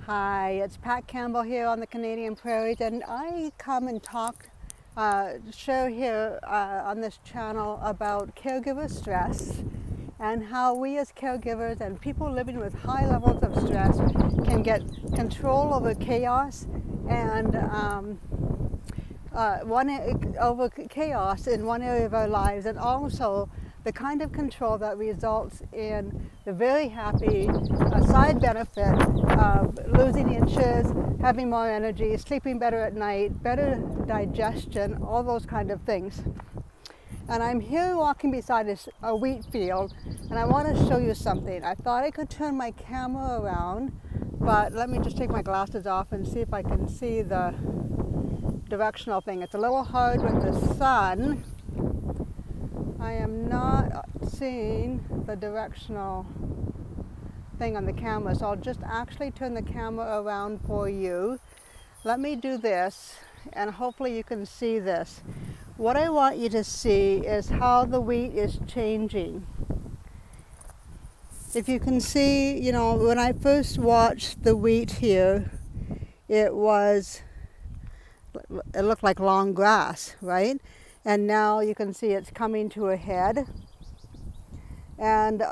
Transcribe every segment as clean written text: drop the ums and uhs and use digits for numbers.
Hi, it's Pat Campbell here on the Canadian prairies, and I come and talk, show here on this channel about caregiver stress and how we as caregivers and people living with high levels of stress can get control over chaos and over chaos in one area of our lives, and also the kind of control that results in the very happy side benefit of losing inches, having more energy, sleeping better at night, better digestion, all those kind of things. And I'm here walking beside a wheat field, and I want to show you something. I thought I could turn my camera around, but let me just take my glasses off and see if I can see the directional thing. It's a little hard with the sun. I am not seeing the directional thing on the camera, so I'll just actually turn the camera around for you. Let me do this, and hopefully you can see this. What I want you to see is how the wheat is changing. If you can see, you know, when I first watched the wheat here, it looked like long grass, right? And now you can see it's coming to a head. And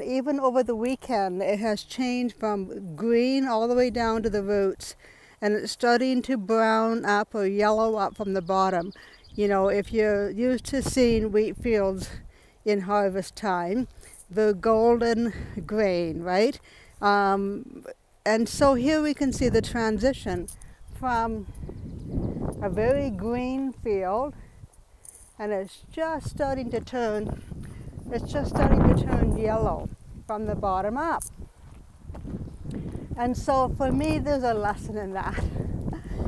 even over the weekend, it has changed from green all the way down to the roots. And it's starting to brown up or yellow up from the bottom. You know, if you're used to seeing wheat fields in harvest time, the golden grain, right? And so here we can see the transition from a very green field, and it's just starting to turn yellow from the bottom up. And so for me, there's a lesson in that.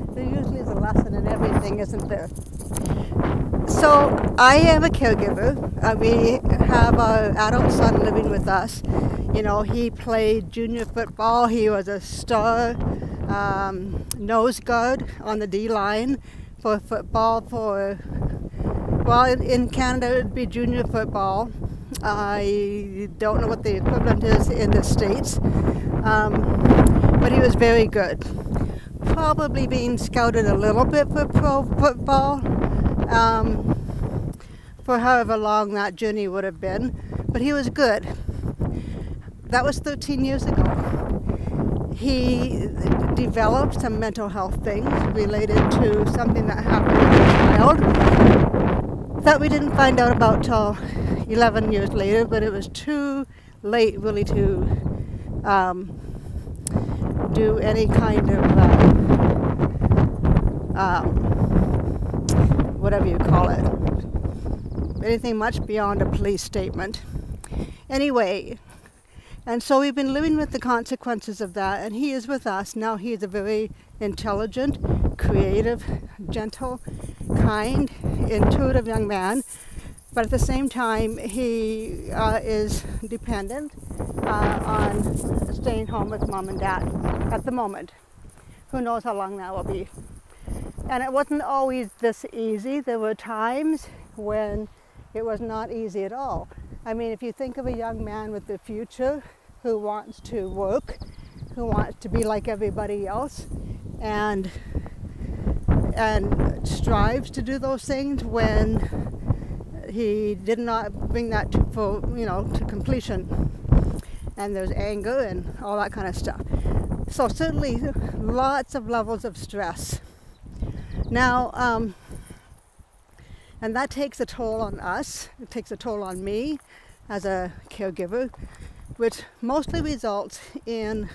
There usually is a lesson in everything, isn't there? So I am a caregiver. We have our adult son living with us. You know, he played junior football. He was a star nose guard on the D-line for football well, in Canada it would be junior football. I don't know what the equivalent is in the States, but he was very good. Probably being scouted a little bit for pro football, for however long that journey would have been, but he was good. That was 13 years ago. He developed some mental health things related to something that happened as a child that we didn't find out about till 11 years later, but it was too late really to do any kind of whatever you call it, anything much beyond a police statement. Anyway, and so we've been living with the consequences of that, and he is with us. Now he is a very intelligent, creative, gentle, kind, intuitive young man, but at the same time he is dependent on staying home with mom and dad at the moment. Who knows how long that will be. And it wasn't always this easy. There were times when it was not easy at all. I mean, if you think of a young man with the future who wants to work, who wants to be like everybody else, and strives to do those things, when he did not bring that to completion, and there's anger and all that kind of stuff. So certainly lots of levels of stress. Now, and that takes a toll on us. It takes a toll on me as a caregiver, which mostly results in,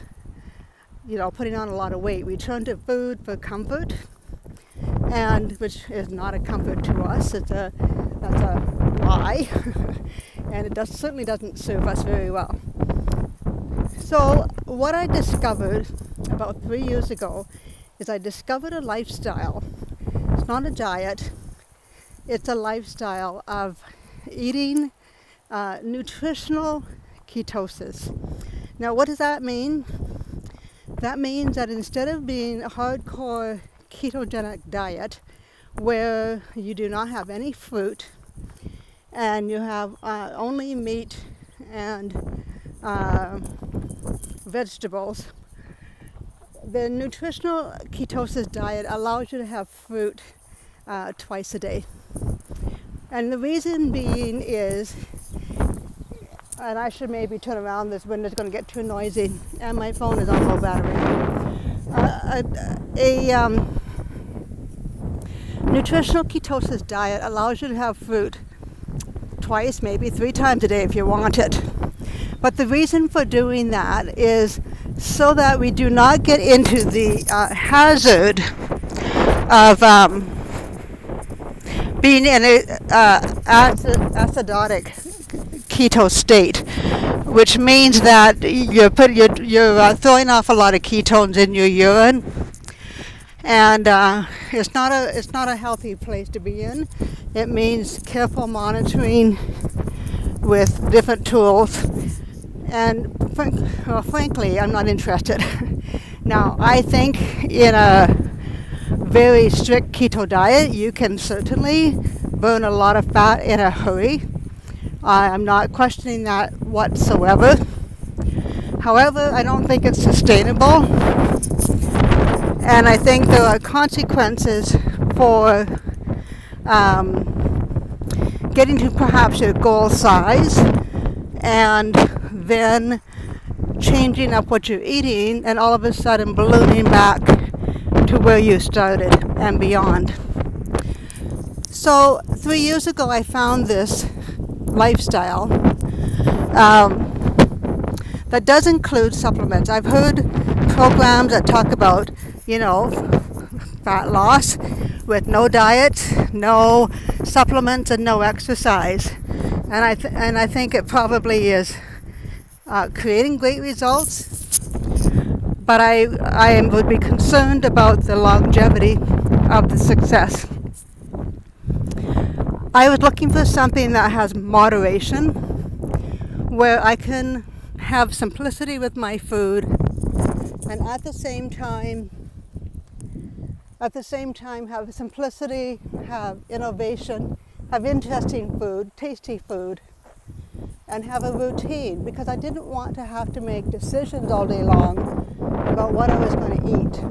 you know, putting on a lot of weight. We turn to food for comfort, and which is not a comfort to us. That's a lie, and it certainly doesn't serve us very well. So what I discovered about 3 years ago is I discovered a lifestyle. It's not a diet. It's a lifestyle of eating nutritional ketosis. Now, what does that mean? That means that instead of being a hardcore ketogenic diet where you do not have any fruit and you have only meat and vegetables, The nutritional ketosis diet allows you to have fruit twice a day. And the reason being is, and I should maybe turn around, this window's going to get too noisy, and my phone is on low battery. Nutritional ketosis diet allows you to have fruit twice, maybe 3 times a day if you want it. But the reason for doing that is so that we do not get into the hazard of being in a acidotic keto state, which means that you're throwing off a lot of ketones in your urine, and it's not a healthy place to be in. It means careful monitoring with different tools, and frankly, I'm not interested. Now, I think in a very strict keto diet, you can certainly burn a lot of fat in a hurry. I'm not questioning that whatsoever. However, I don't think it's sustainable, and I think there are consequences for getting to perhaps your goal size and then changing up what you're eating and all of a sudden ballooning back to where you started and beyond. So 3 years ago I found this lifestyle that does include supplements. I've heard programs that talk about, fat loss with no diet, no supplements, and no exercise. And I think it probably is creating great results, but I would be concerned about the longevity of the success. I was looking for something that has moderation, where I can have simplicity with my food, and at the same time have simplicity, have innovation, have interesting food, tasty food, and have a routine, because I didn't want to have to make decisions all day long about what I was going to eat.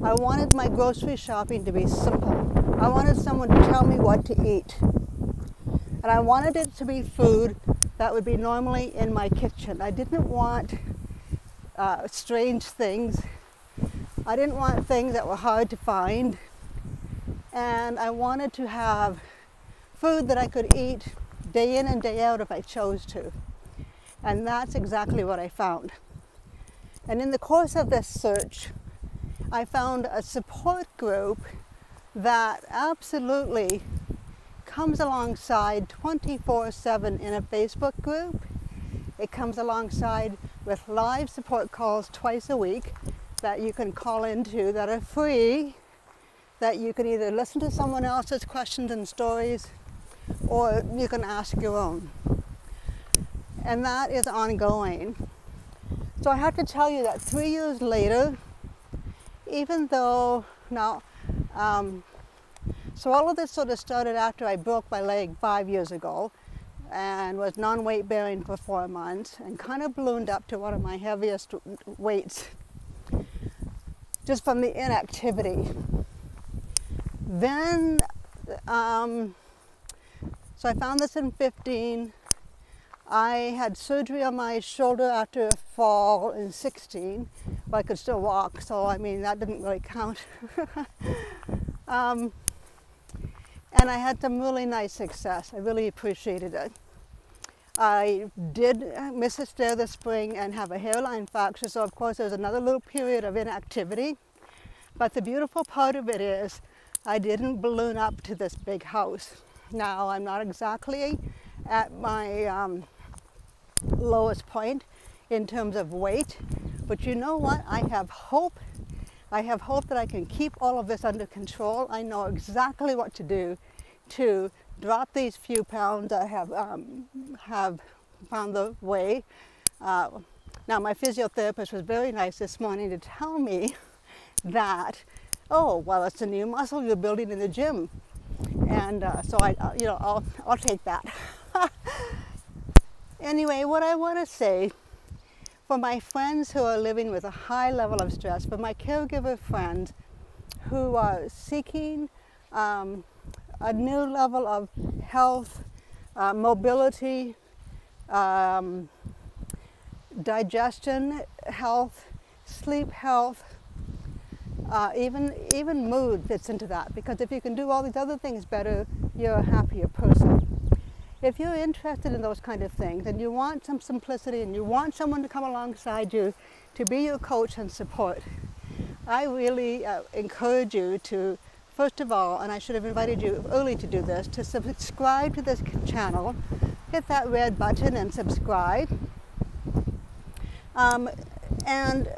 I wanted my grocery shopping to be simple. I wanted someone to tell me what to eat. And I wanted it to be food that would be normally in my kitchen. I didn't want strange things. I didn't want things that were hard to find. And I wanted to have food that I could eat day in and day out if I chose to. And that's exactly what I found. And in the course of this search, I found a support group that absolutely comes alongside 24/7 in a Facebook group. It comes alongside with live support calls twice a week that you can call into, that are free, that you can either listen to someone else's questions and stories, or you can ask your own. And that is ongoing. So I have to tell you that 3 years later, even though now, so all of this sort of started after I broke my leg 5 years ago and was non-weight bearing for 4 months and kind of ballooned up to one of my heaviest weights just from the inactivity. Then, so I found this in 15. I had surgery on my shoulder after a fall in 16, but I could still walk, so I mean that didn't really count. And I had some really nice success. I really appreciated it. I did miss a stair this spring and have a hairline fracture, so of course there's another little period of inactivity. But the beautiful part of it is I didn't balloon up to this big house. Now I'm not exactly at my lowest point in terms of weight, but you know what? I have hope. I have hope that I can keep all of this under control. I know exactly what to do to drop these few pounds. I have found the way. Now my physiotherapist was very nice this morning to tell me that, oh, well, it's a new muscle you're building in the gym. And so I'll take that. Anyway, what I want to say, For my friends who are living with a high level of stress, for my caregiver friends who are seeking a new level of health, mobility, digestion health, sleep health, even mood fits into that, because if you can do all these other things better, you're a happier person. If you're interested in those kind of things and you want some simplicity and you want someone to come alongside you to be your coach and support, I really encourage you to, first of all, and I should have invited you early to do this, to subscribe to this channel. Hit that red button and subscribe. And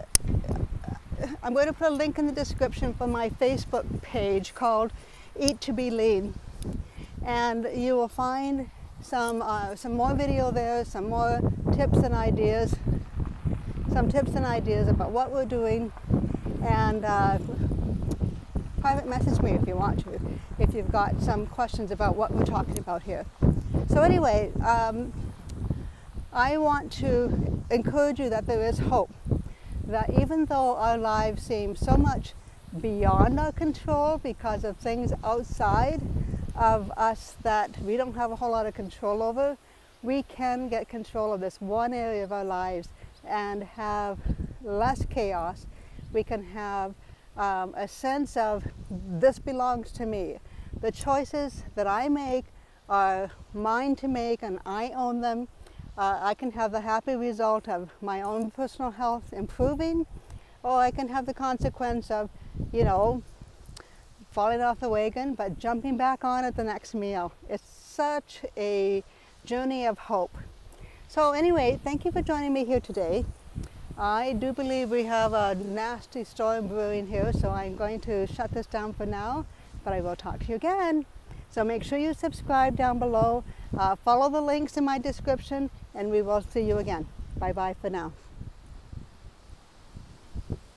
I'm going to put a link in the description for my Facebook page called Eat to Be Lean. And you will find some more video there, some more tips and ideas, about what we're doing, and private message me if you want to, if you've got some questions about what we're talking about here. So anyway, I want to encourage you that there is hope, that even though our lives seem so much beyond our control because of things outside of us that we don't have a whole lot of control over, we can get control of this one area of our lives and have less chaos. We can have a sense of, this belongs to me. The choices that I make are mine to make and I own them. I can have the happy result of my own personal health improving, or I can have the consequence of, you know, falling off the wagon, but jumping back on at the next meal. It's such a journey of hope. So anyway, thank you for joining me here today. I do believe we have a nasty storm brewing here, so I'm going to shut this down for now, but I will talk to you again. So make sure you subscribe down below, follow the links in my description, and we will see you again. Bye-bye for now.